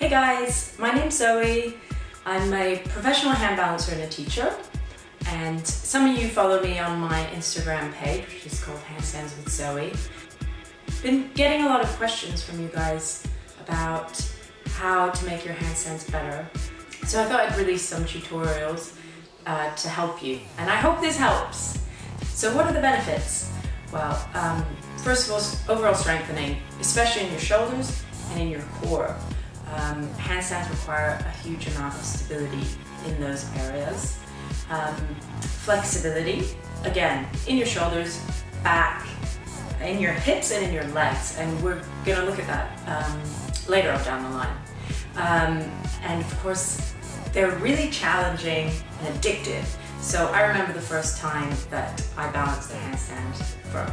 Hey guys, my name's Zoe. I'm a professional hand balancer and a teacher, and some of you follow me on my Instagram page, which is called Handstands with Zoe. Been getting a lot of questions from you guys about how to make your handstands better, so I thought I'd release some tutorials to help you, and I hope this helps. So what are the benefits? Well, first of all, overall strengthening, especially in your shoulders and in your core. Handstands require a huge amount of stability in those areas. Flexibility, again, in your shoulders, back, in your hips and in your legs, and we're going to look at that later on down the line. And of course, they're really challenging and addictive. So I remember the first time that I balanced a handstand for,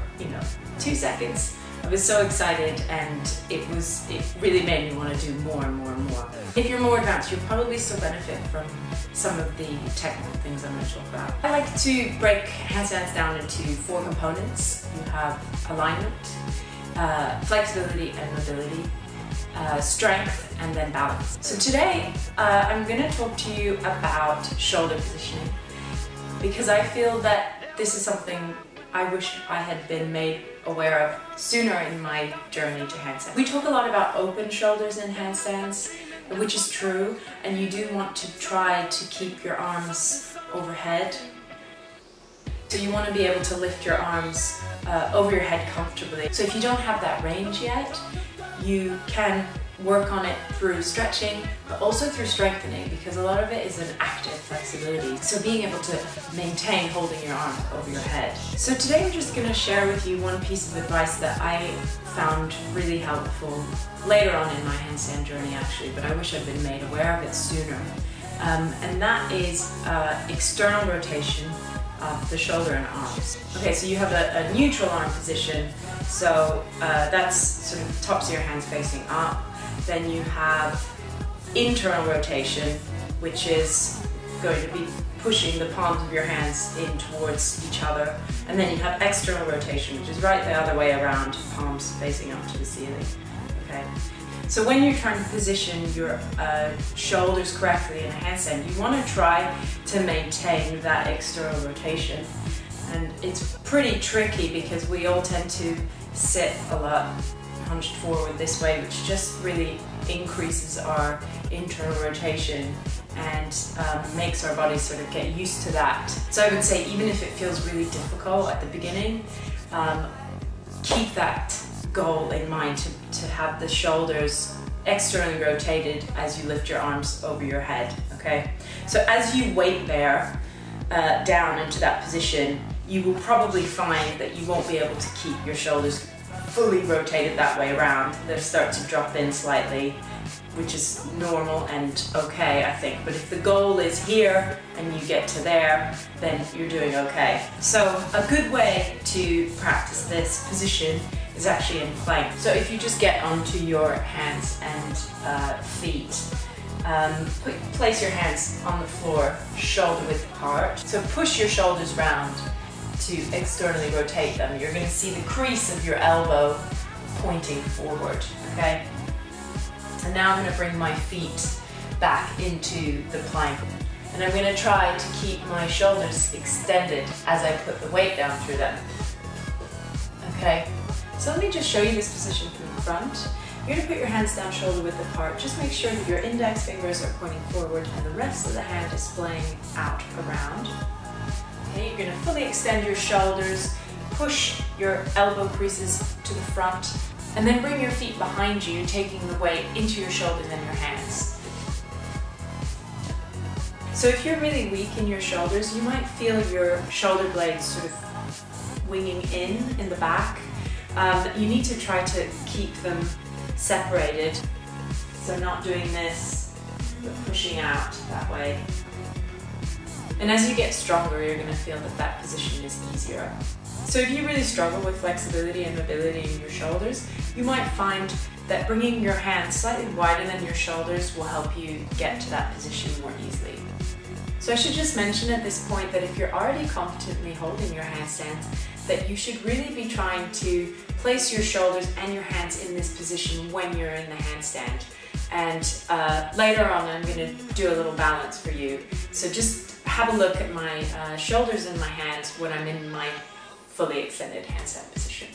2 seconds. I was so excited, and it really made me want to do more and more and more. If you're more advanced, you'll probably still benefit from some of the technical things I'm going to talk about. I like to break handstands down into 4 components. You have alignment, flexibility and mobility, strength, and then balance. So today I'm going to talk to you about shoulder positioning, because I feel that this is something I wish I had been made aware of sooner in my journey to handstands. We talk a lot about open shoulders in handstands, which is true, and you do want to try to keep your arms overhead. So you want to be able to lift your arms over your head comfortably. So if you don't have that range yet, you can work on it through stretching, but also through strengthening, because a lot of it is an active flexibility. So being able to maintain holding your arms over your head. So today I'm just going to share with you one piece of advice that I found really helpful later on in my handstand journey actually, but I wish I'd been made aware of it sooner. And that is external rotation of the shoulder and arms. Okay, so you have a neutral arm position, so that's sort of tops of your hands facing up. Then you have internal rotation, which is going to be pushing the palms of your hands in towards each other. And then you have external rotation, which is right the other way around, palms facing up to the ceiling. Okay. So when you're trying to position your shoulders correctly in a handstand, you want to try to maintain that external rotation. And it's pretty tricky because we all tend to sit a lot hunched forward this way, which just really increases our internal rotation and makes our body sort of get used to that. So I would say, even if it feels really difficult at the beginning, keep that goal in mind to have the shoulders externally rotated as you lift your arms over your head, okay? So as you weight bear down into that position, you will probably find that you won't be able to keep your shoulders fully rotated that way around. They'll start to drop in slightly, which is normal and okay, I think. But if the goal is here and you get to there, then you're doing okay. So a good way to practice this position is actually in plank. So if you just get onto your hands and feet, place your hands on the floor, shoulder width apart. So push your shoulders round to externally rotate them. You're going to see the crease of your elbow pointing forward, okay? And now I'm going to bring my feet back into the plank, and I'm going to try to keep my shoulders extended as I put the weight down through them. Okay, so let me just show you this position from the front. You're going to put your hands down shoulder width apart. Just make sure that your index fingers are pointing forward and the rest of the hand is splaying out around. Okay, you're going to fully extend your shoulders, push your elbow creases to the front, and then bring your feet behind you, taking the weight into your shoulders and your hands. So if you're really weak in your shoulders, you might feel your shoulder blades sort of winging in the back. You need to try to keep them separated. So not doing this, but pushing out that way. And as you get stronger, you're going to feel that that position is easier. So if you really struggle with flexibility and mobility in your shoulders, you might find that bringing your hands slightly wider than your shoulders will help you get to that position more easily. So I should just mention at this point that if you're already competently holding your handstands, that you should really be trying to place your shoulders and your hands in this position when you're in the handstand. And later on I'm going to do a little balance for you. So just have a look at my shoulders and my hands when I'm in my fully extended handstand position.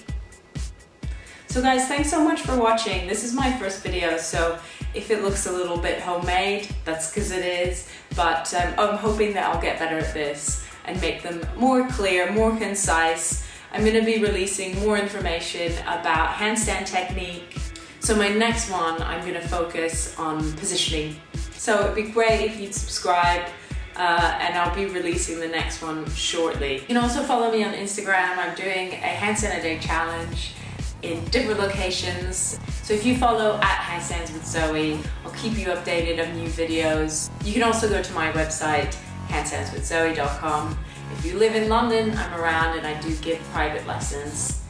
So guys, thanks so much for watching. This is my first video, so if it looks a little bit homemade, that's because it is, but I'm hoping that I'll get better at this and make them more clear, more concise. I'm going to be releasing more information about handstand technique. So my next one, I'm going to focus on positioning. So it'd be great if you'd subscribe, and I'll be releasing the next one shortly. You can also follow me on Instagram. I'm doing a handstand a day challenge in different locations. So if you follow @handstandswithzoe, I'll keep you updated on new videos. You can also go to my website, handstandswithzoe.com. If you live in London, I'm around and I do give private lessons.